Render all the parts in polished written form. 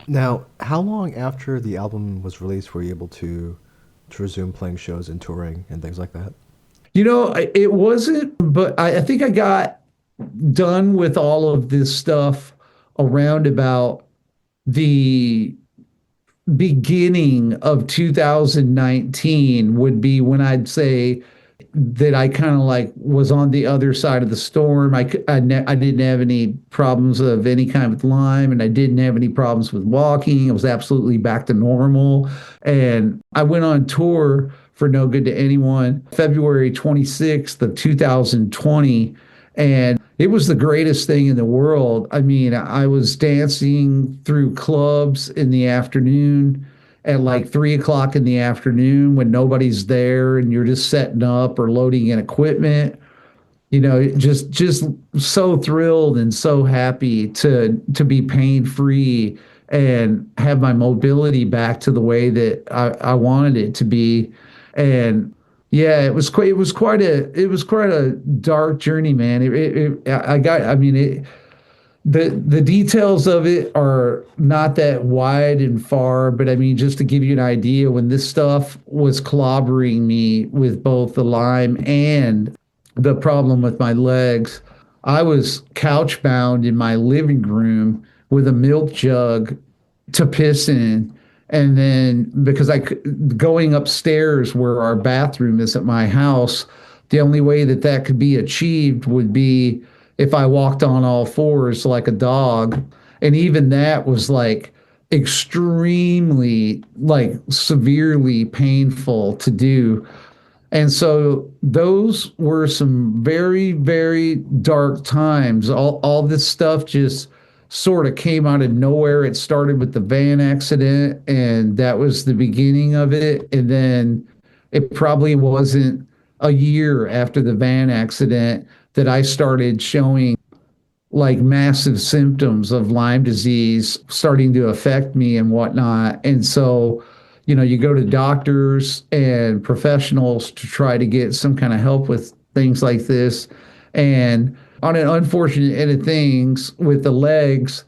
Now, how long after the album was released were you able to resume playing shows and touring and things like that? It wasn't, but I think I got done with all of this stuff around about the beginning of 2019 would be when I'd say that I kind of like was on the other side of the storm. I didn't have any problems of any kind with Lyme, and I didn't have any problems with walking. I was absolutely back to normal. And I went on tour for No Good to Anyone February 26th of 2020. And it was the greatest thing in the world. I mean, I was dancing through clubs in the afternoon at like 3 o'clock in the afternoon when nobody's there and you're just setting up or loading in equipment. Just so thrilled and so happy to be pain free and have my mobility back to the way that I wanted it to be. And yeah, it was quite a dark journey, man. I mean, the details of it are not that wide and far, but I mean, just to give you an idea, when this stuff was clobbering me with both the Lyme and the problem with my legs, I was couch bound in my living room with a milk jug to piss in. And then because going upstairs where our bathroom is at my house, the only way that that could be achieved would be if I walked on all fours like a dog. And even that was like extremely, like severely painful to do. And so those were some very, very dark times. All this stuff just sort of came out of nowhere. It started with the van accident, and that was the beginning of it. And then it probably wasn't a year after the van accident that I started showing like massive symptoms of Lyme disease starting to affect me and whatnot. And so, you go to doctors and professionals to try to get some kind of help with things like this. And on an unfortunate end of things with the legs,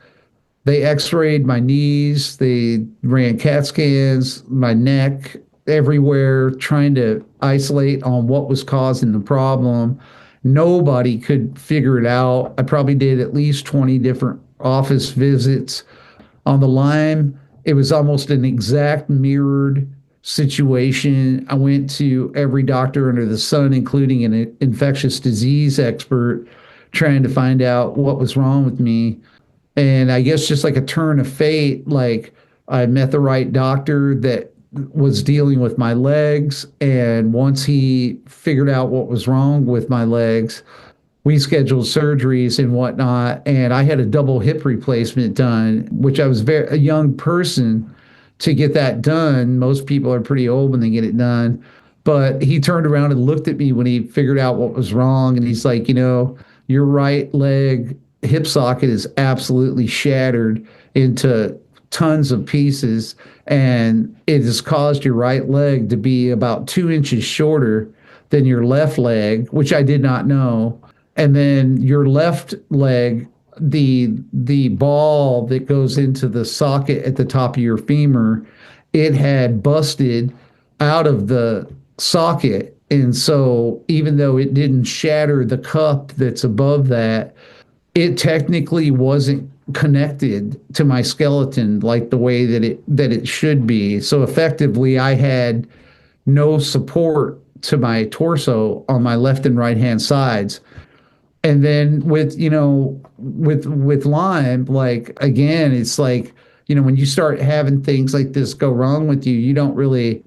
they x-rayed my knees, they ran CAT scans, my neck, everywhere, trying to isolate on what was causing the problem. Nobody could figure it out. I probably did at least 20 different office visits. On the Lyme, it was almost an exact mirrored situation. I went to every doctor under the sun, including an infectious disease expert, trying to find out what was wrong with me. And I guess just like a turn of fate, like I met the right doctor that was dealing with my legs. And once he figured out what was wrong with my legs, we scheduled surgeries and whatnot. And I had a double hip replacement done, which I was a young person to get that done. Most people are pretty old when they get it done. But he turned around and looked at me when he figured out what was wrong. And he's like, your right leg hip socket is absolutely shattered into tons of pieces. And it has caused your right leg to be about 2 inches shorter than your left leg, which I did not know. And then your left leg, the ball that goes into the socket at the top of your femur, it had busted out of the socket. And so even though it didn't shatter the cup that's above that, it technically wasn't connected to my skeleton like the way that it should be. So effectively I had no support to my torso on my left and right hand sides. And then with Lyme, like again, it's like, when you start having things like this go wrong with you, you don't really,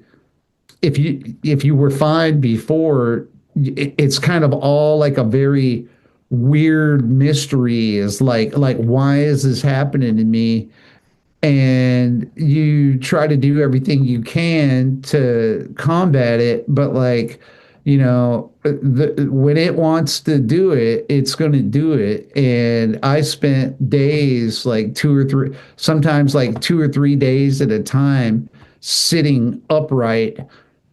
if you were fine before, it's kind of all like a very weird mystery. Is like why is this happening to me? And you try to do everything you can to combat it, but like, when it wants to do it, it's going to do it. And I spent days, like 2 or 3, sometimes like 2 or 3 days at a time, sitting upright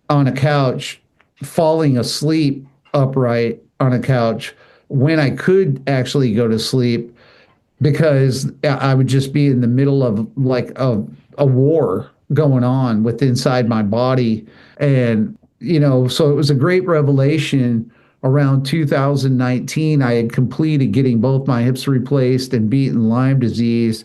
on a couch, falling asleep upright on a couch when I could actually go to sleep. because I would just be in the middle of like a war going on with inside my body. And, so it was a great revelation around 2019. I had completed getting both my hips replaced and beaten Lyme disease.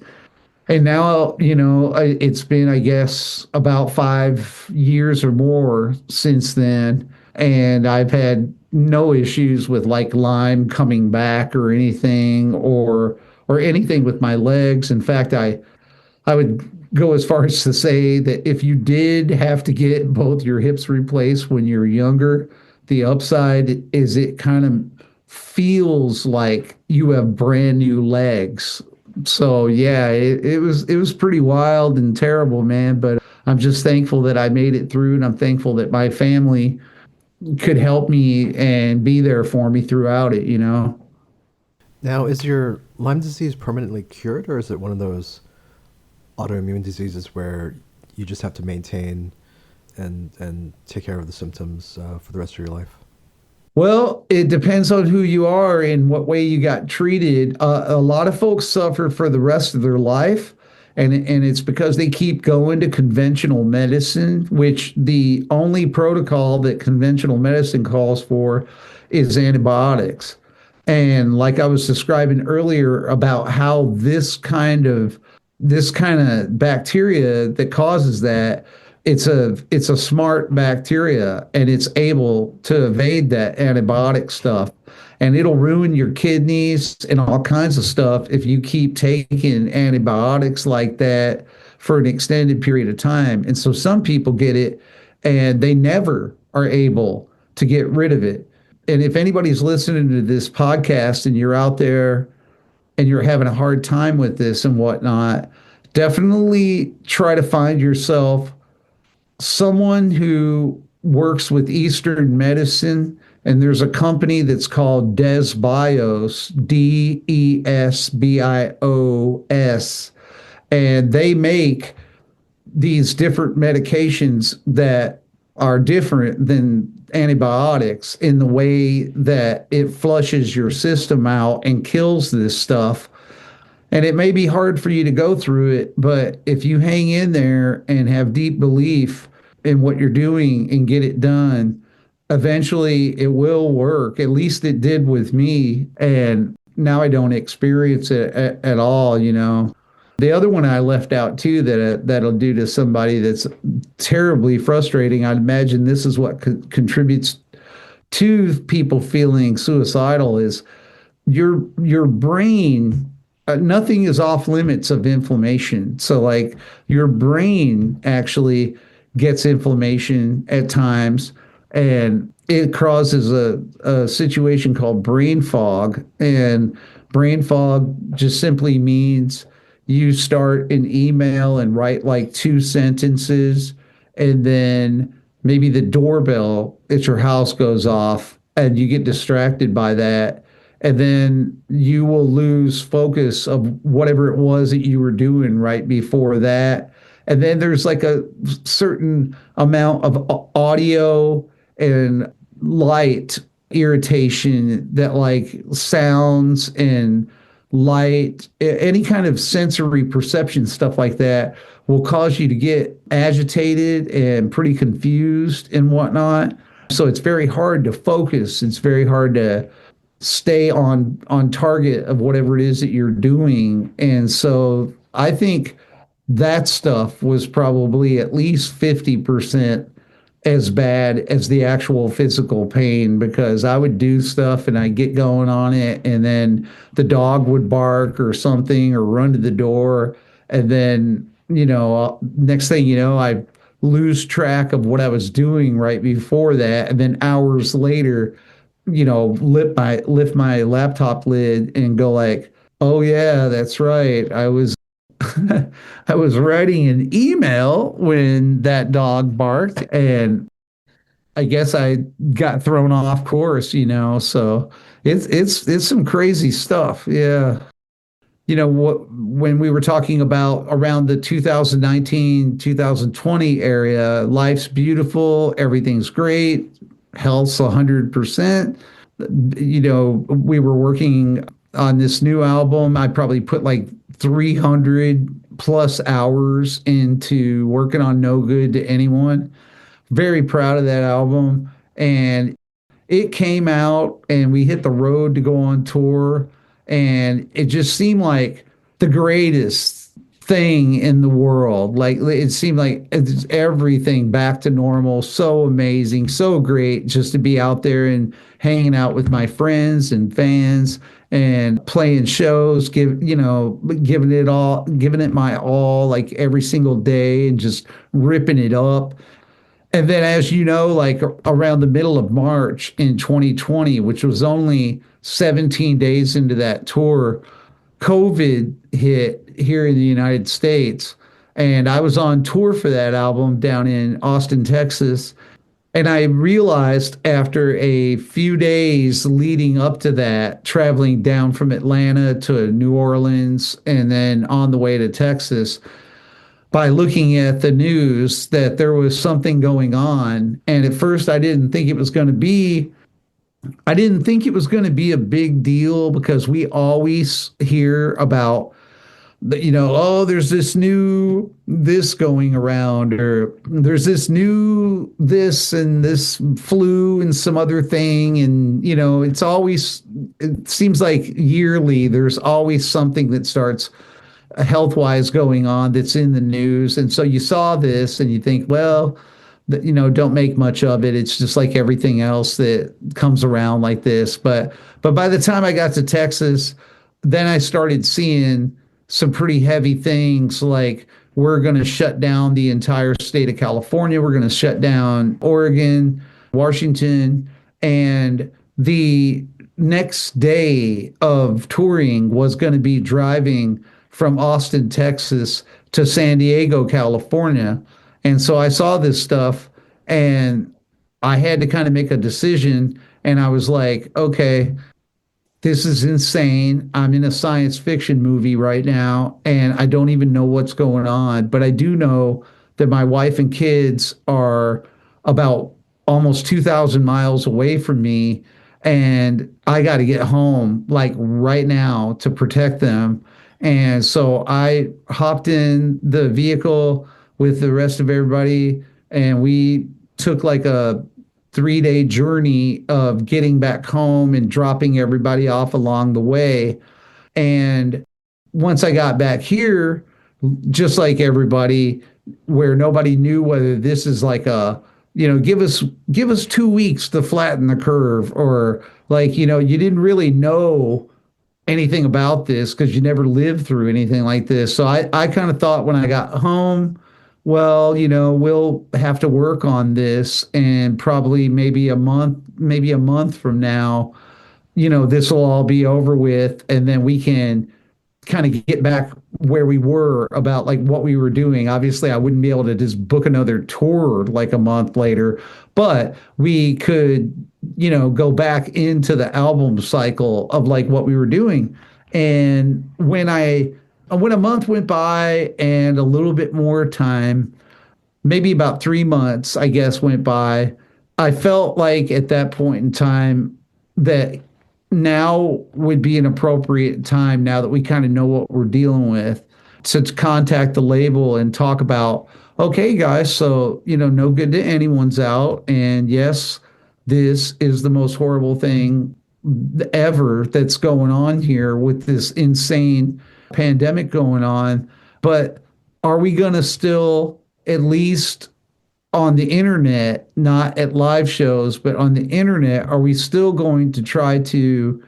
And now, it's been, I guess, about 5 years or more since then. And I've had no issues with like Lyme coming back or anything, or anything with my legs. In fact, I would go as far as to say that if you did have to get both your hips replaced when you're younger, the upside is it kind of feels like you have brand new legs. So yeah, it was pretty wild and terrible, man. But I'm just thankful that I made it through, and I'm thankful that my family could help me and be there for me throughout it. Now, is your Lyme disease permanently cured, or is it one of those autoimmune diseases where you just have to maintain and take care of the symptoms for the rest of your life? Well, it depends on who you are and what way you got treated. A lot of folks suffer for the rest of their life, and it's because they keep going to conventional medicine, which the only protocol that conventional medicine calls for is antibiotics. And like I was describing earlier about how this kind of bacteria that causes that, it's a smart bacteria, and it's able to evade that antibiotic stuff, and it'll ruin your kidneys and all kinds of stuff if you keep taking antibiotics like that for an extended period of time. And so some people get it and they never are able to get rid of it. And if anybody's listening to this podcast and you're out there and you're having a hard time with this and whatnot, definitely try to find yourself someone who works with Eastern medicine. And there's a company that's called Desbios, Desbios, and they make these different medications that are different than antibiotics in the way that it flushes your system out and kills this stuff. And it may be hard for you to go through it, but if you hang in there and have deep belief in what you're doing and get it done, eventually it will work. At least it did with me. And now I don't experience it at all. The other one I left out too that'll do to somebody that's terribly frustrating. I'd imagine this is what contributes to people feeling suicidal is your brain. Nothing is off limits of inflammation. So like your brain actually gets inflammation at times, and it causes a situation called brain fog. And brain fog just simply means you start an email and write like two sentences, and then maybe the doorbell at your house goes off and you get distracted by that, and then you will lose focus of whatever it was that you were doing right before that. And then there's like a certain amount of audio and light irritation that like sounds and light, any kind of sensory perception stuff like that will cause you to get agitated and pretty confused and whatnot. So it's very hard to focus. It's very hard to stay on target of whatever it is that you're doing. And so I think that stuff was probably at least 50% as bad as the actual physical pain, because I would do stuff and I get going on it, and then the dog would bark or something or run to the door, and then next thing you know, I lose track of what I was doing right before that, and then hours later, lift my laptop lid and go like, oh yeah, that's right, I was I was writing an email when that dog barked, and I guess I got thrown off course. So it's some crazy stuff. Yeah. When we were talking about around the 2019, 2020 area, life's beautiful, everything's great, health's 100%. We were working on this new album. I probably put like 300 plus hours into working on No Good to Anyone. Very proud of that album. And it came out and we hit the road to go on tour, and it just seemed like the greatest thing in the world. Like it seemed like it's everything back to normal. So amazing, so great just to be out there and hanging out with my friends and fans and playing shows, giving it my all, like every single day, and just ripping it up. And then, as you know, like around the middle of March in 2020, which was only 17 days into that tour, COVID hit here in the United States. And I was on tour for that album down in Austin, Texas. And I realized after a few days leading up to that, traveling down from Atlanta to New Orleans and then on the way to Texas, by looking at the news that there was something going on. And at first I didn't think it was going to be a big deal because we always hear about oh, there's this new this going around, or there's this new this and this flu and some other thing. And, it seems like yearly, there's always something that starts health wise going on that's in the news. And so you saw this and you think, well, don't make much of it. It's just like everything else that comes around like this. But by the time I got to Texas, then I started seeing some pretty heavy things like we're going to shut down the entire state of California. We're going to shut down Oregon, Washington, and the next day of touring was going to be driving from Austin, Texas to San Diego, California. And so I saw this stuff and I had to kind of make a decision. And I was like, okay, this is insane. I'm in a science fiction movie right now, and I don't even know what's going on. But I do know that my wife and kids are about almost 2,000 miles away from me, and I got to get home like right now to protect them. And so I hopped in the vehicle with the rest of everybody, and we took like a 3-day journey of getting back home and dropping everybody off along the way. And once I got back here, just like everybody, where nobody knew whether this is like give us 2 weeks to flatten the curve, or like, you didn't really know anything about this because you never lived through anything like this. So I kind of thought when I got home, well, we'll have to work on this, and probably maybe a month from now, this will all be over with, and then we can kind of get back where we were about like what we were doing. Obviously, I wouldn't be able to just book another tour like a month later, but we could, go back into the album cycle of like what we were doing. And when a month went by and a little bit more time, maybe about 3 months, I guess, went by, I felt like at that point in time that now would be an appropriate time, now that we kind of know what we're dealing with, to contact the label and talk about, okay, guys, so, No Good to Anyone's out. And yes, this is the most horrible thing ever that's going on here with this insane pandemic going on. But are we going to still, at least on the internet, not at live shows, but on the internet, are we still going to try to,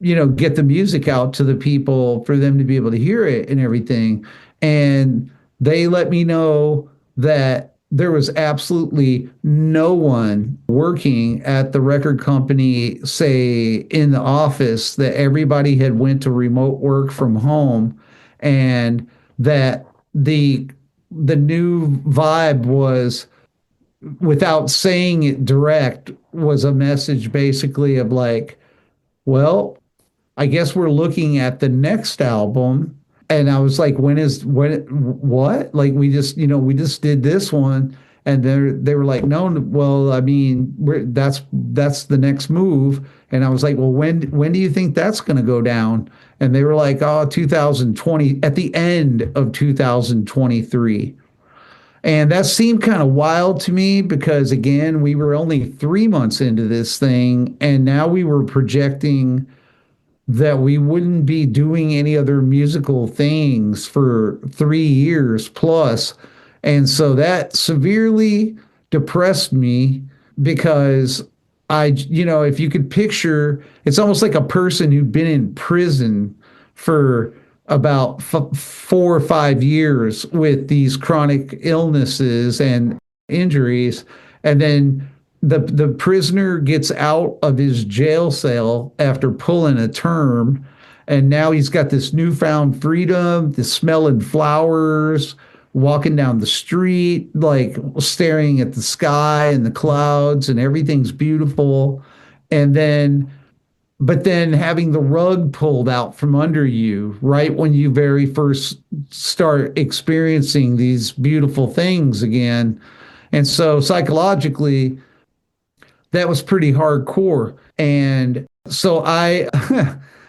get the music out to the people for them to be able to hear it and everything? And they let me know that there was absolutely no one working at the record company, say in the office, that everybody had went to remote work from home, and that the new vibe was, without saying it direct, was a message basically of like, well, I guess we're looking at the next album. And I was like, when what? Like we just did this one. And they were like, no, well, I mean, that's the next move. And I was like, well, when do you think that's going to go down? And they were like, oh, 2020, at the end of 2023. And that seemed kind of wild to me because, again, we were only 3 months into this thing, and now we were projecting that we wouldn't be doing any other musical things for 3 years plus. And so that severely depressed me because if you could picture, it's almost like a person who'd been in prison for about 4 or 5 years with these chronic illnesses and injuries. And then the prisoner gets out of his jail cell after pulling a term, and now he's got this newfound freedom, the smelling flowers, walking down the street, like staring at the sky and the clouds, and everything's beautiful. And then, but then having the rug pulled out from under you right when you very first start experiencing these beautiful things again. And so psychologically, that was pretty hardcore. And so I,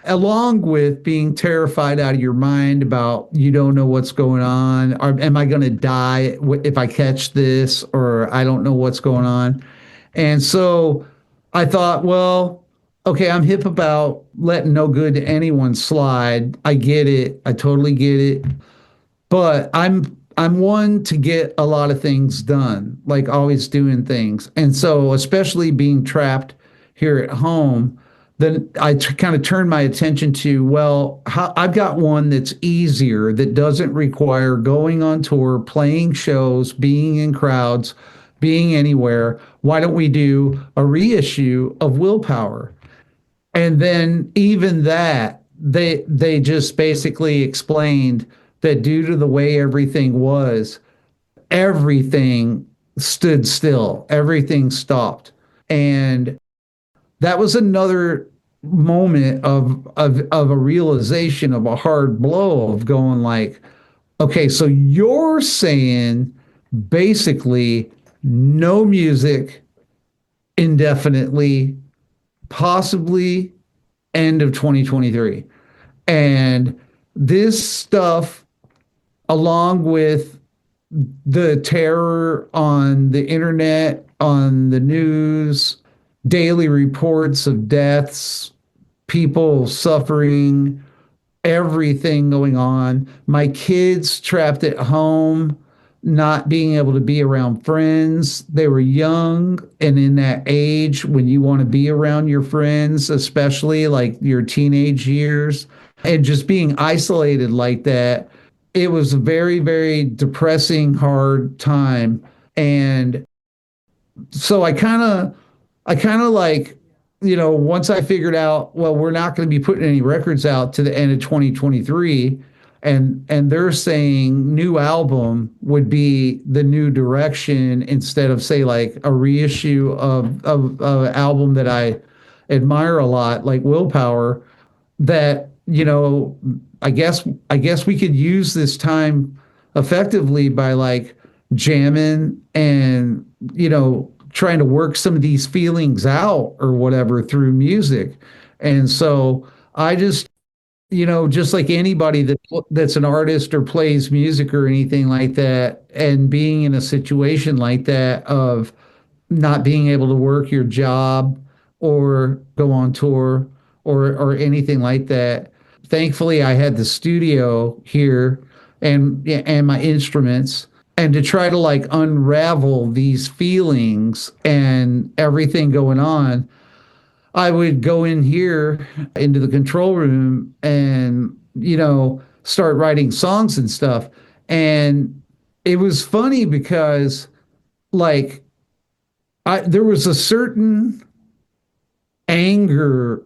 along with being terrified out of your mind about you don't know what's going on, or am I going to die if I catch this, or I don't know what's going on. And so I thought, well, okay, I'm hip about letting no good to anyone slide. I get it. I totally get it. But I'm one to get a lot of things done, like always doing things. And so, especially being trapped here at home, then kind of turn my attention to, well, I've got one that's easier, that doesn't require going on tour, playing shows, being in crowds, being anywhere. Why don't we do a reissue of Willpower? And then even that, they just basically explained that due to the way everything was, everything stood still, everything stopped. And that was another moment of a realization of a hard blow of going like, okay, so you're saying basically no music indefinitely, possibly end of 2023. And this stuff, along with the terror on the internet, on the news, daily reports of deaths, people suffering, everything going on. My kids trapped at home, not being able to be around friends. They were young and in that age when you want to be around your friends, especially like your teenage years, and just being isolated like that. It was a very, very depressing, hard time. And so I kind of like, once I figured out, well, we're not going to be putting any records out to the end of 2023, and they're saying new album would be the new direction instead of say like a reissue of an album that I admire a lot, like Willpower, that I guess we could use this time effectively by like jamming and trying to work some of these feelings out or whatever through music. And so I just just like anybody that's an artist or plays music or anything like that, and being in a situation like that of not being able to work your job or go on tour or anything like that. Thankfully, I had the studio here and my instruments, and to try to like unravel these feelings and everything going on, I would go in here into the control room and start writing songs and stuff. And it was funny because like there was a certain anger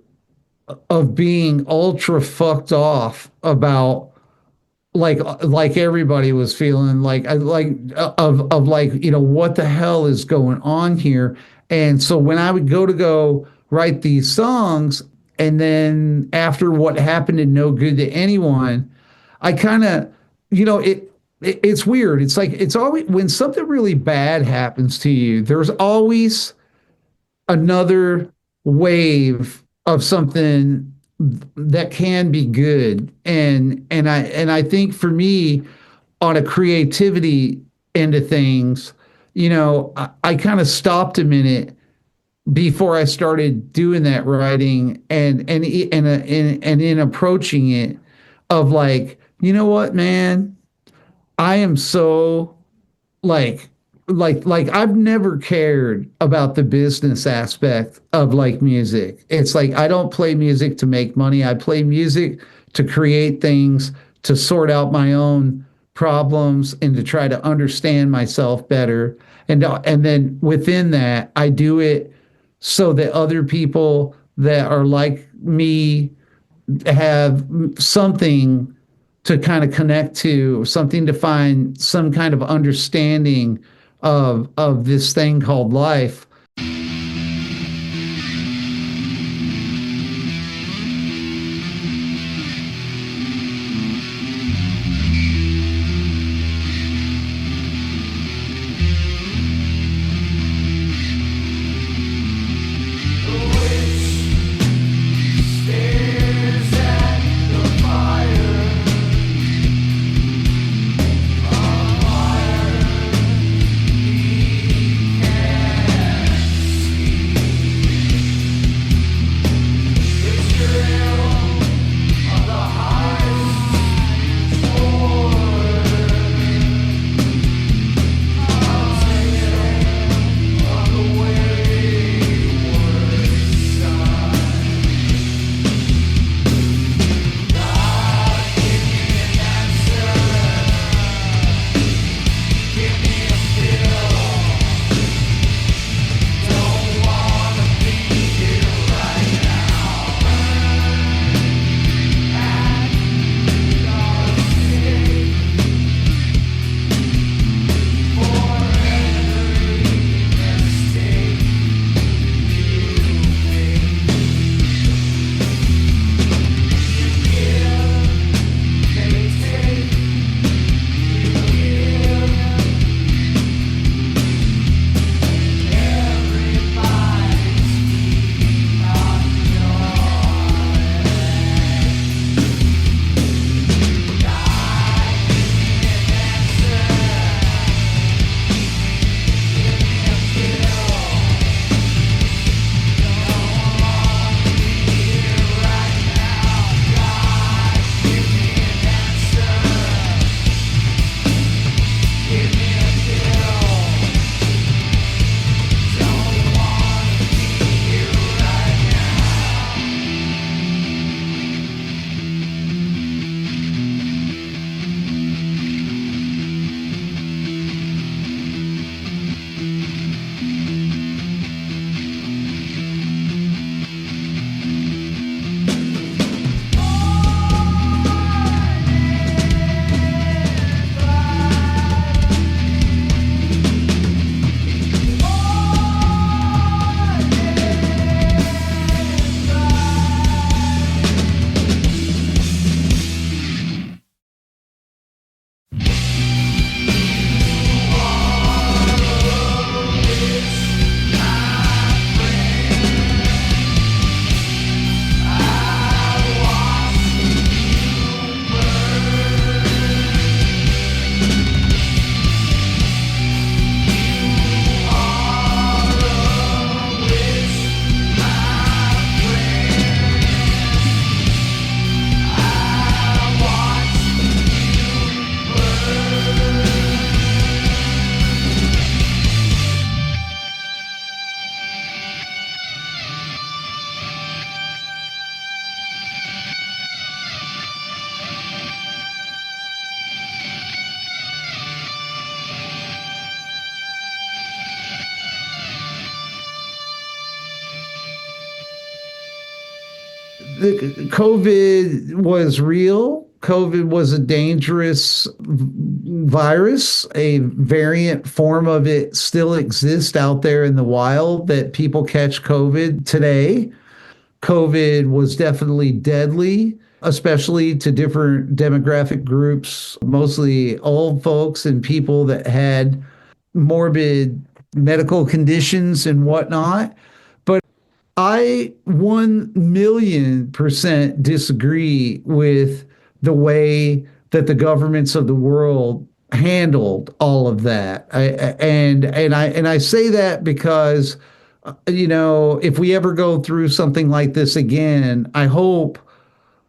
of being ultra fucked off about like everybody was feeling like of like what the hell is going on here. And so when I would go write these songs, and then after what happened to No Good to Anyone, I kind of it. it's weird. It's like it's always when something really bad happens to you, there's always another wave of something that can be good. And I think for me, on a creativity end of things, I kind of stopped a minute before I started doing that writing and in approaching it of like, you know what, man, I am so like like I've never cared about the business aspect of like music. It's like I don't play music to make money. I play music to create things, to sort out my own problems and to try to understand myself better. And then within that, I do it so that other people that are like me have something to kind of connect to, something to find some kind of understanding of this thing called life. COVID was real. COVID was a dangerous virus. A variant form of it still exists out there in the wild that people catch COVID today. COVID was definitely deadly. especially to different demographic groups, mostly old folks and people that had morbid medical conditions and whatnot. But I 1,000,000% disagree with the way that the governments of the world handled all of that. And I say that because if we ever go through something like this again, I hope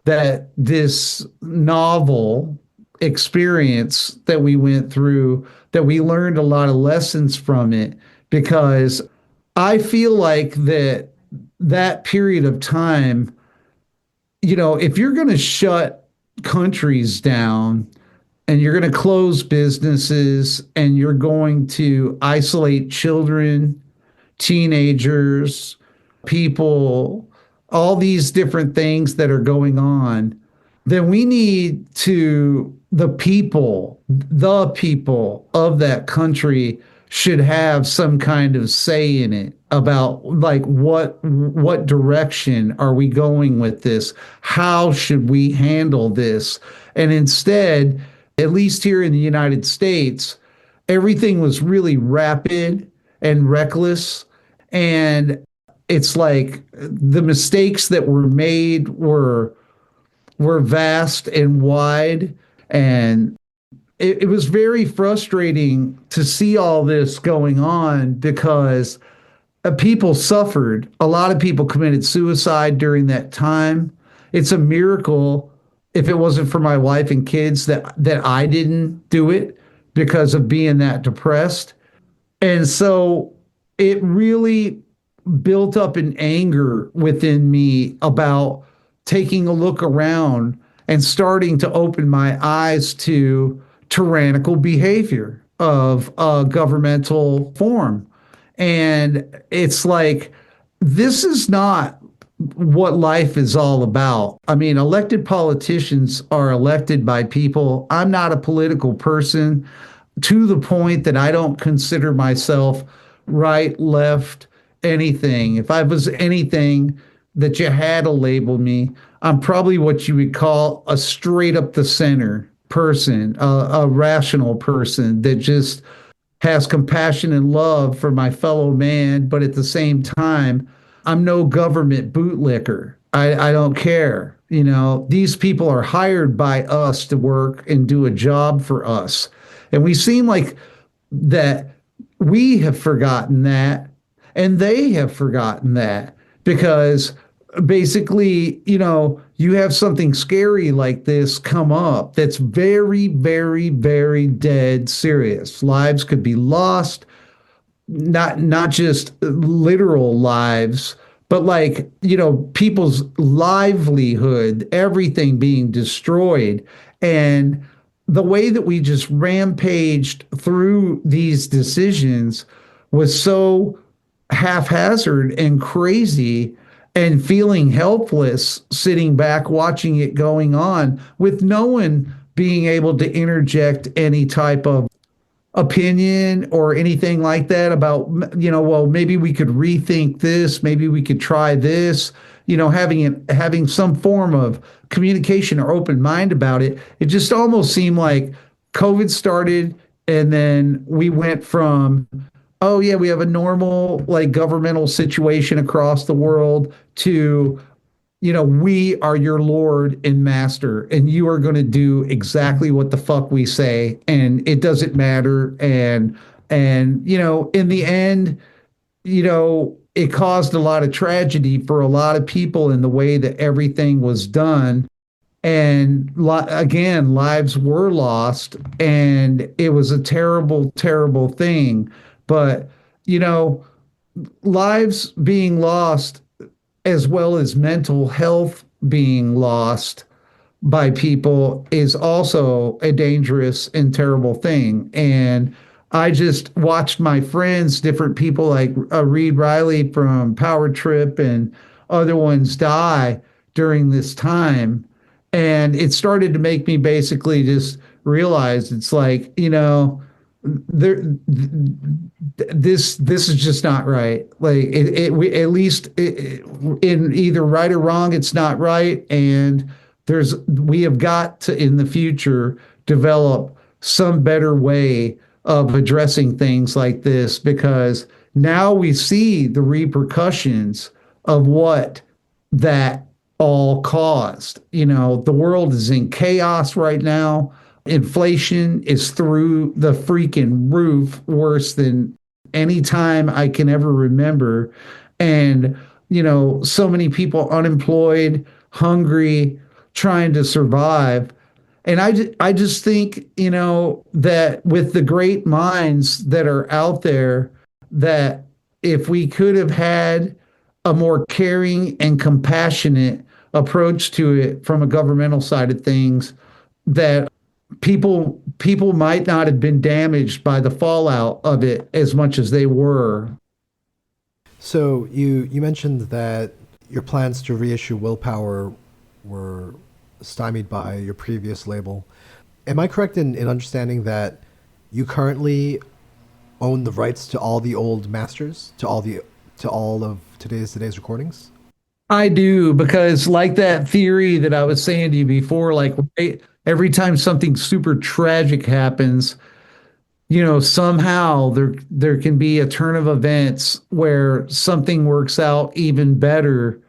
that this novel experience that we went through, that we learned a lot of lessons from it, because I feel like that period of time, if you're going to shut countries down and you're going to close businesses and you're going to isolate children, teenagers, people, all these different things that are going on, then we need to, the people of that country should have some kind of say in it about like what direction are we going with this? How should we handle this? And instead, at least here in the United States, everything was really rapid and reckless. And it's like the mistakes that were made were vast and wide. And it was very frustrating to see all this going on because people suffered. A lot of people committed suicide during that time. It's a miracle, if it wasn't for my wife and kids, that I didn't do it because of being that depressed. And so it really built up an anger within me about taking a look around and starting to open my eyes to tyrannical behavior of a governmental form. And it's like, this is not what life is all about. I mean, elected politicians are elected by people. I'm not a political person, to the point that I don't consider myself right, left, anything. If I was anything that you had to label me, I'm probably what you would call a straight up the center person, a rational person that just has compassion and love for my fellow man, but at the same time, I'm no government bootlicker. I don't care. These people are hired by us to work and do a job for us. And we seem like that we have forgotten that and they have forgotten that because basically, you have something scary like this come up that's very, very, very dead serious. Lives could be lost, not just literal lives, but like, people's livelihood, everything being destroyed. And the way that we just rampaged through these decisions was so haphazard and crazy, and feeling helpless sitting back watching it going on with no one being able to interject any type of opinion or anything like that about, well, maybe we could rethink this, maybe we could try this, having some form of communication or open mind about it. It just almost seemed like COVID started and then we went from, oh yeah, we have a normal like governmental situation across the world to, we are your Lord and Master, and you are going to do exactly what the fuck we say, and it doesn't matter. And in the end, it caused a lot of tragedy for a lot of people in the way that everything was done. And again, lives were lost, and it was a terrible, terrible thing. But lives being lost as well as mental health being lost by people is also a dangerous and terrible thing. And I just watched my friends, different people like Reed Riley from Power Trip and other ones die during this time. And it started to make me basically just realize it's like, there this is just not right. Like we at least in either right or wrong, it's not right. And we have got to in the future develop some better way of addressing things like this, because now we see the repercussions of what that all caused. The world is in chaos right now. Inflation is through the freaking roof, worse than any time I can ever remember. And, so many people unemployed, hungry, trying to survive. And I just think, that with the great minds that are out there, that if we could have had a more caring and compassionate approach to it from a governmental side of things, that people might not have been damaged by the fallout of it as much as they were. So you mentioned that your plans to reissue Willpower were stymied by your previous label. Am I correct in understanding that you currently own the rights to all the old masters, to all of today's recordings? I do, because like that theory that I was saying to you before, like right, every time something super tragic happens, somehow there can be a turn of events where something works out even better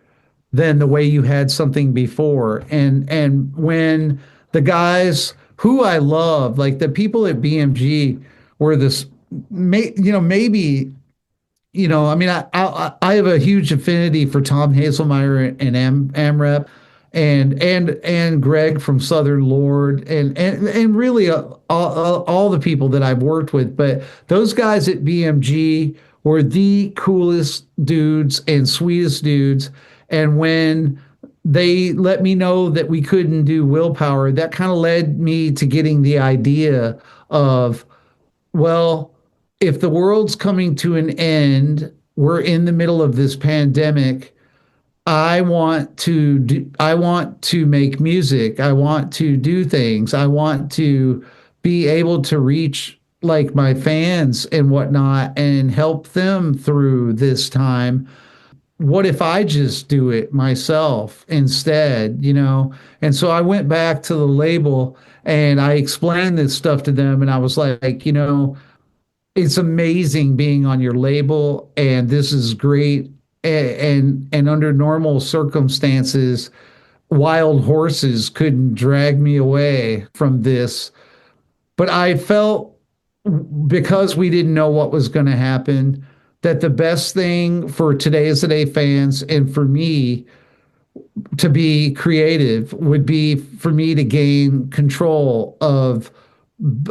than the way you had something before. And when the guys who I love, like the people at BMG, were this, maybe, I mean, I have a huge affinity for Tom Hazelmeyer and AMREP, and Greg from Southern Lord, and really all the people that I've worked with. But those guys at BMG were the coolest dudes and sweetest dudes. And when they let me know that we couldn't do Willpower, that kind of led me to getting the idea of, well, if the world's coming to an end, we're in the middle of this pandemic. I want to make music. I want to do things. I want to be able to reach like my fans and whatnot and help them through this time. What if I just do it myself instead? And so I went back to the label and I explained this stuff to them, and I was like, it's amazing being on your label, and this is great. And under normal circumstances, wild horses couldn't drag me away from this. But I felt, because we didn't know what was going to happen, that the best thing for Today's the Day fans and for me to be creative would be for me to gain control of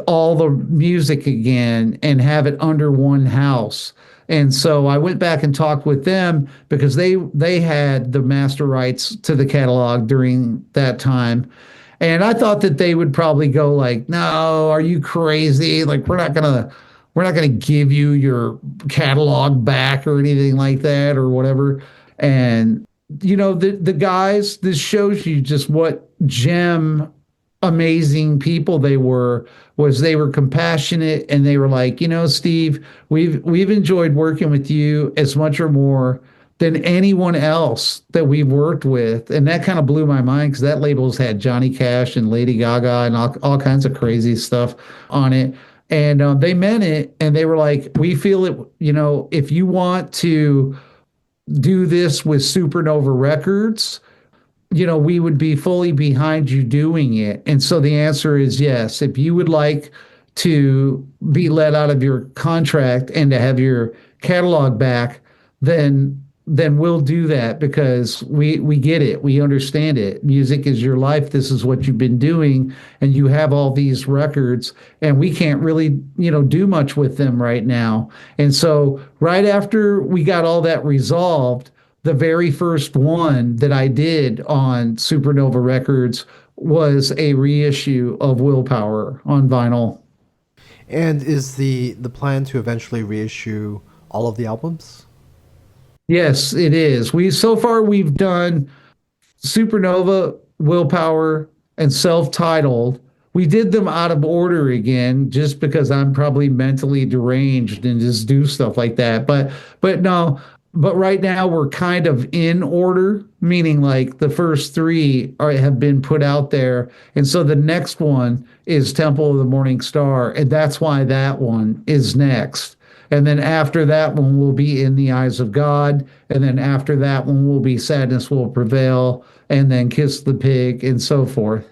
all the music again and have it under one house. And so I went back and talked with them, because they had the master rights to the catalog during that time. And I thought that they would probably go like, "No, are you crazy? Like we're not gonna give you your catalog back or anything like that or whatever." And the guys, this shows you just what gem amazing people they were. Was they were compassionate, and they were like, "Steve, we've enjoyed working with you as much or more than anyone else that we've worked with." And that kind of blew my mind, because that label's had Johnny Cash and Lady Gaga and all kinds of crazy stuff on it. And they meant it, and they were like, "We feel it, if you want to do this with Supernova Records, we would be fully behind you doing it." And so the answer is yes. If you would like to be let out of your contract and to have your catalog back, then we'll do that, because we get it. We understand it. Music is your life. This is what you've been doing, and you have all these records, and we can't really, do much with them right now. And so right after we got all that resolved, the very first one that I did on Supernova Records was a reissue of Willpower on vinyl. And is the plan to eventually reissue all of the albums? Yes, it is. So far we've done Supernova, Willpower, and Self-Titled. We did them out of order again, just because I'm probably mentally deranged and just do stuff like that. But no, but right now we're kind of in order, meaning like the first three have been put out there. And so the next one is Temple of the Morning Star. And that's why that one is next. And then after that one will be In the Eyes of God. And then after that one will be Sadness Will Prevail. And then Kiss the Pig and so forth.